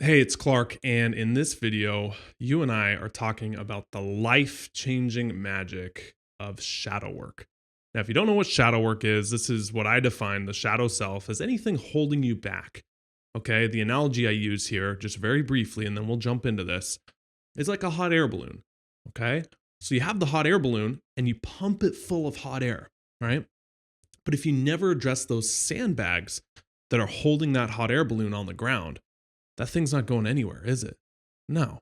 Hey, it's Clark, and in this video, you and I are talking about the life-changing magic of shadow work. Now, if you don't know what shadow work is, this is what I define the shadow self as anything holding you back. Okay, the analogy I use here, just very briefly, and then we'll jump into this, is like a hot air balloon. Okay, so you have the hot air balloon and you pump it full of hot air, right? But if you never address those sandbags that are holding that hot air balloon on the ground, that thing's not going anywhere, is it? No.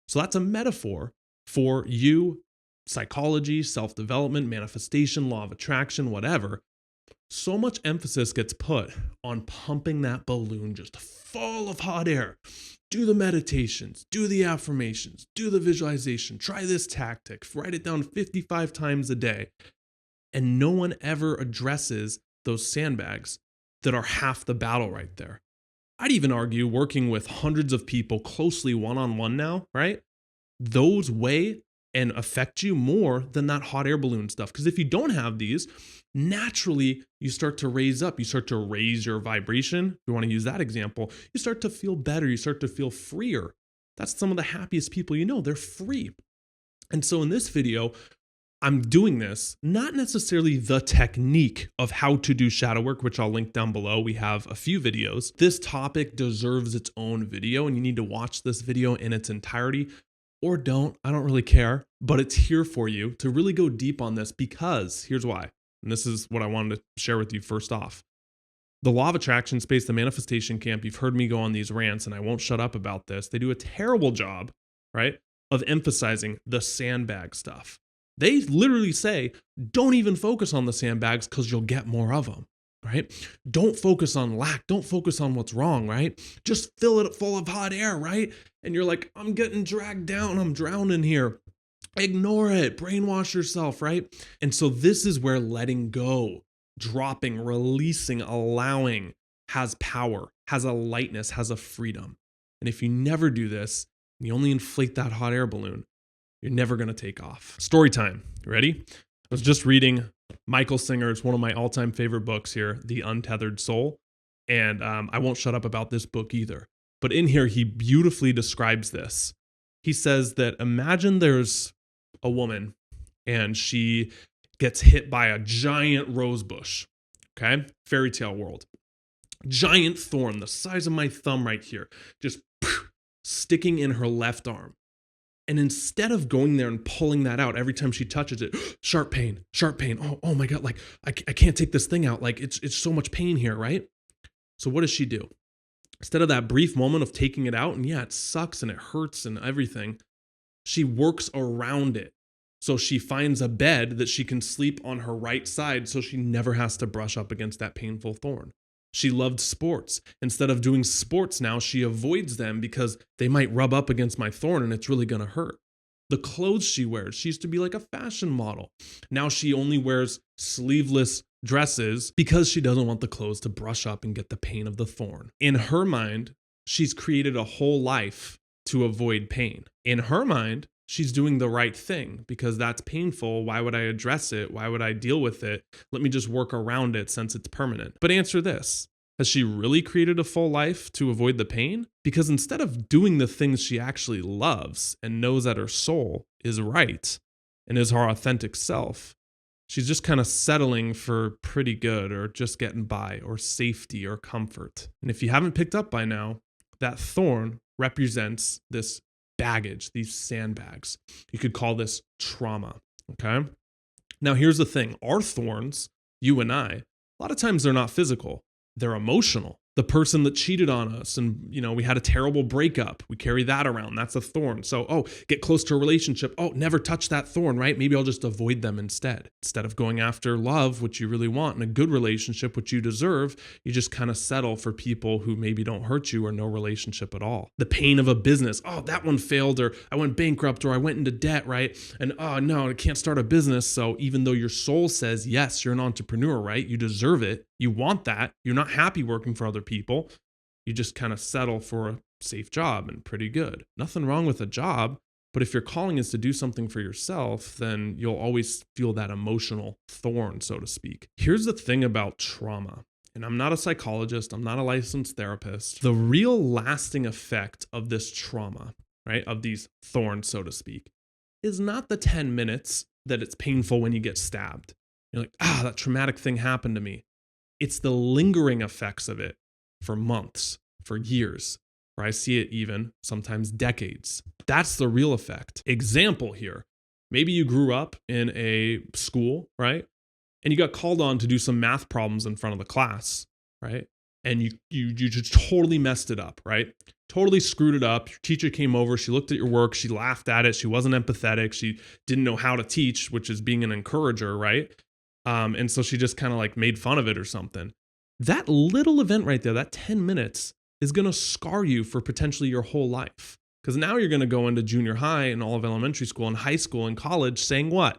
So that's a metaphor for you, psychology, self development, manifestation, law of attraction, whatever. So much emphasis gets put on pumping that balloon just full of hot air. Do the meditations, do the affirmations, do the visualization, try this tactic, write it down 55 times a day. And no one ever addresses those sandbags that are half the battle right there. I'd even argue working with hundreds of people closely one-on-one now, right? Those weigh and affect you more than that hot air balloon stuff. Because if you don't have these, naturally you start to raise up, you start to raise your vibration. If you want to use that example, you start to feel better, you start to feel freer. That's some of the happiest people you know, they're free. And so in this video, I'm doing this, not necessarily the technique of how to do shadow work, which I'll link down below. We have a few videos. This topic deserves its own video, and you need to watch this video in its entirety, or don't. I don't really care, but it's here for you to really go deep on this, because here's why. And this is what I wanted to share with you first off. The law of attraction space, the manifestation camp, you've heard me go on these rants, and I won't shut up about this. They do a terrible job, right, of emphasizing the sandbag stuff. They literally say, don't even focus on the sandbags because you'll get more of them, right? Don't focus on lack. Don't focus on what's wrong, right? Just fill it full of hot air, right? And you're like, I'm getting dragged down. I'm drowning here. Ignore it. Brainwash yourself, right? And so this is where letting go, dropping, releasing, allowing has power, has a lightness, has a freedom. And if you never do this, you only inflate that hot air balloon, you're never going to take off. Story time. You ready? I was just reading Michael Singer's, one of my all-time favorite books here, The Untethered Soul. And I won't shut up about this book either. But in here, he beautifully describes this. He says that imagine there's a woman and she gets hit by a giant rose bush. Okay? Fairy tale world. Giant thorn, the size of my thumb right here, just sticking in her left arm. And instead of going there and pulling that out every time she touches it, sharp pain. Oh my God, like I can't take this thing out. Like it's so much pain here, right? So what does she do? Instead of that brief moment of taking it out, and yeah, it sucks and it hurts and everything, she works around it. So she finds a bed that she can sleep on her right side so she never has to brush up against that painful thorn. She loved sports. Instead of doing sports now, she avoids them because they might rub up against my thorn and it's really going to hurt. The clothes she wears, she used to be like a fashion model. Now she only wears sleeveless dresses because she doesn't want the clothes to brush up and get the pain of the thorn. In her mind, she's created a whole life to avoid pain. In her mind, she's doing the right thing because that's painful. Why would I address it? Why would I deal with it? Let me just work around it since it's permanent. But answer this. Has she really created a full life to avoid the pain? Because instead of doing the things she actually loves and knows that her soul is right and is her authentic self, she's just kind of settling for pretty good or just getting by or safety or comfort. And if you haven't picked up by now, that thorn represents this baggage, these sandbags. You could call this trauma, okay? Now, here's the thing. Our thorns, you and I, a lot of times they're not physical. They're emotional. The person that cheated on us and, we had a terrible breakup. We carry that around. That's a thorn. So, get close to a relationship. Never touch that thorn, right? Maybe I'll just avoid them instead. Instead of going after love, which you really want, and a good relationship, which you deserve, you just kind of settle for people who maybe don't hurt you or no relationship at all. The pain of a business. That one failed, or I went bankrupt, or I went into debt, right? And no, I can't start a business. So even though your soul says, yes, you're an entrepreneur, right? You deserve it. You want that. You're not happy working for other people. You just kind of settle for a safe job and pretty good. Nothing wrong with a job, but if your calling is to do something for yourself, then you'll always feel that emotional thorn, so to speak. Here's the thing about trauma. and I'm not a psychologist, I'm not a licensed therapist, the real lasting effect of this trauma, right, of these thorns, so to speak, is not the 10 minutes that it's painful when you get stabbed. You're like, that traumatic thing happened to me. It's the lingering effects of it for months, for years, or I see it even sometimes decades. That's the real effect. Example here. Maybe you grew up in a school, right? And you got called on to do some math problems in front of the class, right? And you just totally messed it up, right? Totally screwed it up. Your teacher came over, she looked at your work, she laughed at it, she wasn't empathetic, she didn't know how to teach, which is being an encourager, right? And so she just kind of like made fun of it or something. That little event right there, that 10 minutes is going to scar you for potentially your whole life. Because now you're going to go into junior high and all of elementary school and high school and college saying what?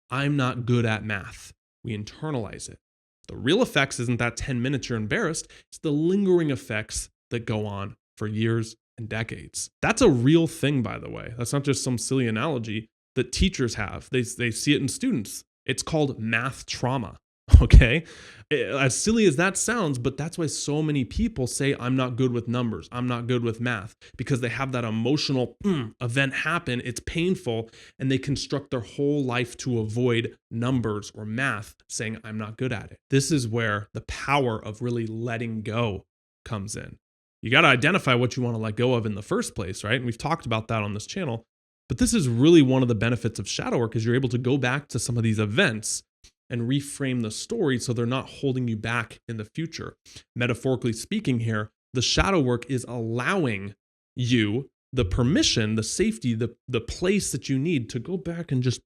I'm not good at math. We internalize it. The real effects isn't that 10 minutes you're embarrassed. It's the lingering effects that go on for years and decades. That's a real thing, by the way. That's not just some silly analogy that teachers have. They see it in students. It's called math trauma, okay? As silly as that sounds, but that's why so many people say, I'm not good with numbers, I'm not good with math, because they have that emotional event happen, it's painful, and they construct their whole life to avoid numbers or math, saying, I'm not good at it. This is where the power of really letting go comes in. You got to identify what you want to let go of in the first place, right? And we've talked about that on this channel. But this is really one of the benefits of shadow work is you're able to go back to some of these events and reframe the story so they're not holding you back in the future. Metaphorically speaking here, the shadow work is allowing you the permission, the safety, the place that you need to go back and just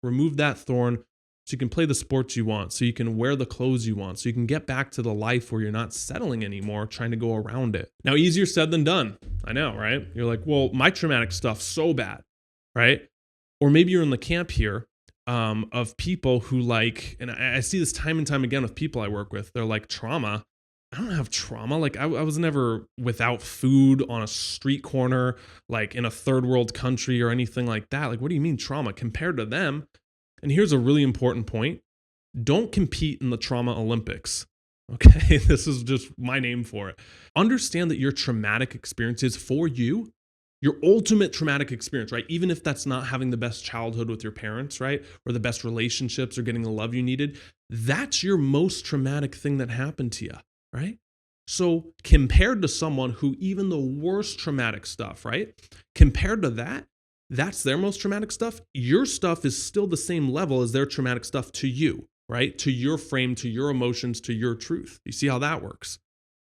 remove that thorn so you can play the sports you want, so you can wear the clothes you want, so you can get back to the life where you're not settling anymore, trying to go around it. Now, easier said than done. I know, right? You're like, well, my traumatic stuff's so bad. Right? Or maybe you're in the camp here of people who like, and I see this time and time again with people I work with, they're like, trauma? I don't have trauma. Like I was never without food on a street corner, like in a third world country or anything like that. Like, what do you mean trauma compared to them? And here's a really important point. Don't compete in the trauma Olympics. Okay, this is just my name for it. Understand that your traumatic experiences for you, your ultimate traumatic experience, right? Even if that's not having the best childhood with your parents, right? Or the best relationships or getting the love you needed, that's your most traumatic thing that happened to you, right? So compared to someone who even the worst traumatic stuff, right? Compared to that, that's their most traumatic stuff. Your stuff is still the same level as their traumatic stuff to you, right? To your frame, to your emotions, to your truth. You see how that works?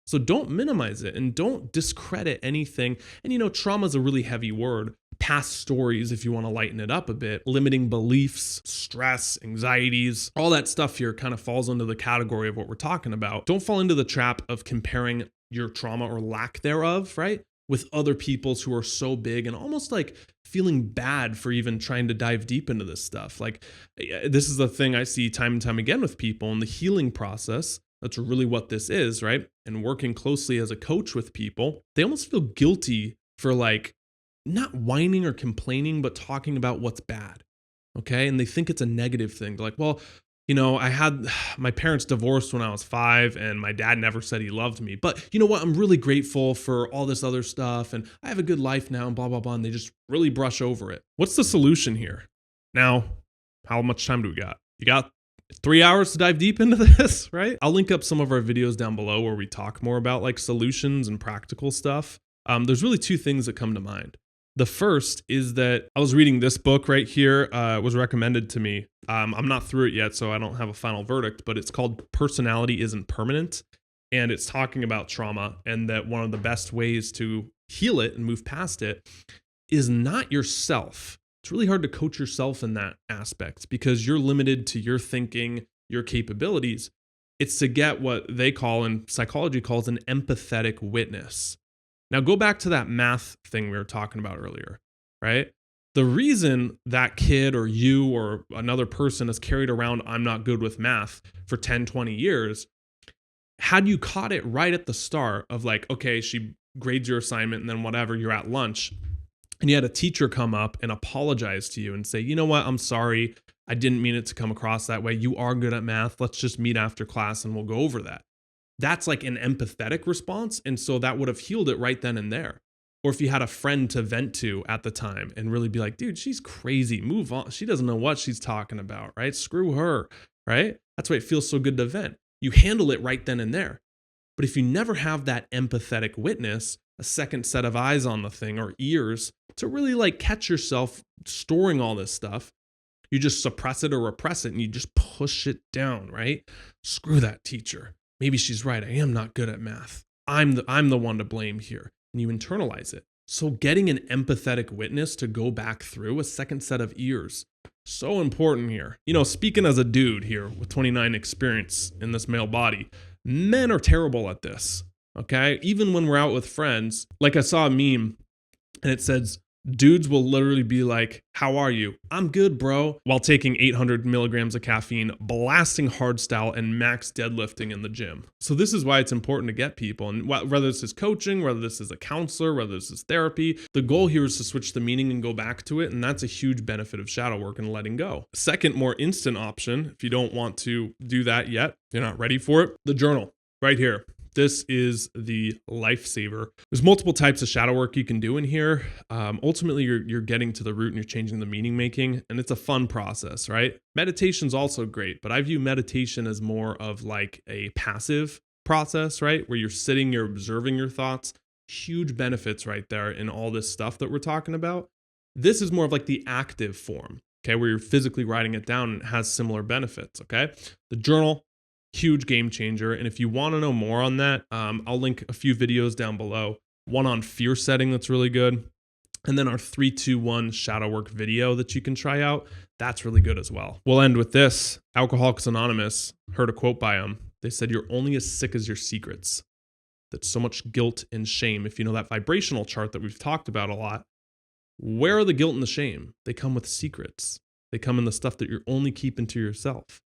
So don't minimize it and don't discredit anything. And trauma is a really heavy word. Past stories, if you want to lighten it up a bit, limiting beliefs, stress, anxieties, all that stuff here kind of falls under the category of what we're talking about. Don't fall into the trap of comparing your trauma or lack thereof, right, with other people's who are so big and almost like feeling bad for even trying to dive deep into this stuff. Like this is the thing I see time and time again with people in the healing process. That's really what this is, right? And working closely as a coach with people, they almost feel guilty for like not whining or complaining, but talking about what's bad, okay? And they think it's a negative thing. They're like, well, I had my parents divorced when I was 5 and my dad never said he loved me. But you know what? I'm really grateful for all this other stuff and I have a good life now and blah, blah, blah. And they just really brush over it. What's the solution here? Now, how much time do we got? You got 3 hours to dive deep into this, right? I'll link up some of our videos down below where we talk more about like solutions and practical stuff. There's really 2 things that come to mind. The first is that I was reading this book right here. It was recommended to me. I'm not through it yet, so I don't have a final verdict, but it's called Personality Isn't Permanent. And it's talking about trauma and that one of the best ways to heal it and move past it is not yourself. It's really hard to coach yourself in that aspect because you're limited to your thinking, your capabilities. It's to get what they call, and psychology calls, an empathetic witness. Now go back to that math thing we were talking about earlier, right? The reason that kid or you or another person has carried around, I'm not good with math for 10, 20 years, had you caught it right at the start of like, okay, she grades your assignment and then whatever, you're at lunch, and you had a teacher come up and apologize to you and say, you know what, I'm sorry. I didn't mean it to come across that way. You are good at math. Let's just meet after class and we'll go over that. That's like an empathetic response. And so that would have healed it right then and there. Or if you had a friend to vent to at the time and really be like, dude, she's crazy. Move on. She doesn't know what she's talking about, right? Screw her, right? That's why it feels so good to vent. You handle it right then and there. But if you never have that empathetic witness, a second set of eyes on the thing or ears to really like catch yourself storing all this stuff, you just suppress it or repress it and you just push it down, right? Screw that teacher. Maybe she's right. I am not good at math. I'm the one to blame here. And you internalize it. So getting an empathetic witness to go back through a second set of ears, so important here. You know, speaking as a dude here with 29 experience in this male body, men are terrible at this, okay? Even when we're out with friends, like I saw a meme and it says, dudes will literally be like, how are you? I'm good, bro. While taking 800 milligrams of caffeine, blasting hard style and max deadlifting in the gym. So this is why it's important to get people. And whether this is coaching, whether this is a counselor, whether this is therapy, the goal here is to switch the meaning and go back to it. And that's a huge benefit of shadow work and letting go. Second, more instant option, if you don't want to do that yet, you're not ready for it, the journal right here. This is the lifesaver. There's multiple types of shadow work you can do in here. Ultimately, you're getting to the root and you're changing the meaning making, and it's a fun process, right? Meditation's also great, but I view meditation as more of like a passive process, right? Where you're sitting, you're observing your thoughts. Huge benefits right there in all this stuff that we're talking about. This is more of like the active form, okay? Where you're physically writing it down and it has similar benefits, okay? The journal, huge game changer. And if you want to know more on that, I'll link a few videos down below. One on fear setting that's really good. And then our 3-2-1 shadow work video that you can try out. That's really good as well. We'll end with this. Alcoholics Anonymous, heard a quote by them. They said, you're only as sick as your secrets. That's so much guilt and shame. If you know that vibrational chart that we've talked about a lot, where are the guilt and the shame? They come with secrets. They come in the stuff that you're only keeping to yourself.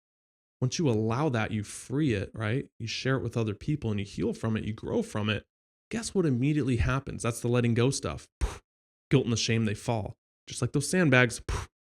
Once you allow that, you free it, right? You share it with other people and you heal from it, you grow from it. Guess what immediately happens? That's the letting go stuff. Guilt and the shame, they fall. Just like those sandbags,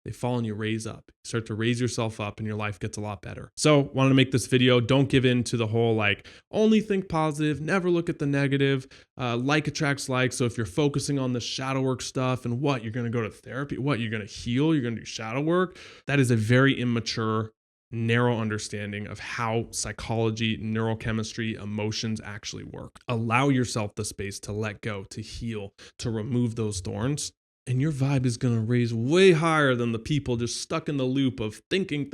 they fall and you raise up. You start to raise yourself up and your life gets a lot better. So wanted to make this video. Don't give in to the whole like, only think positive, never look at the negative, like attracts like. So if you're focusing on the shadow work stuff and what, you're going to go to therapy, what, you're going to heal, you're going to do shadow work. That is a very immature, narrow understanding of how psychology, neurochemistry, emotions actually work. Allow yourself the space to let go, to heal, to remove those thorns, and your vibe is going to raise way higher than the people just stuck in the loop of thinking.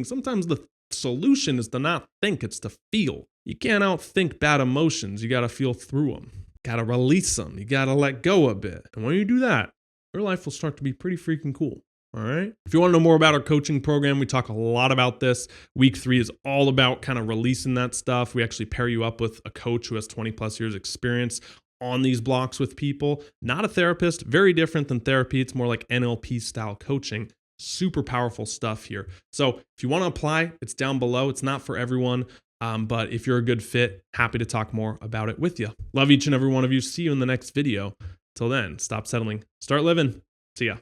Sometimes the solution is to not think, it's to feel. You can't outthink bad emotions. You got to feel through them. Got to release them. You got to let go a bit. And when you do that, your life will start to be pretty freaking cool. All right. If you want to know more about our coaching program, we talk a lot about this. Week 3 is all about kind of releasing that stuff. We actually pair you up with a coach who has 20 plus years experience on these blocks with people. Not a therapist, very different than therapy. It's more like NLP style coaching. Super powerful stuff here. So if you want to apply, it's down below. It's not for everyone. But if you're a good fit, happy to talk more about it with you. Love each and every one of you. See you in the next video. Till then, stop settling, start living. See ya.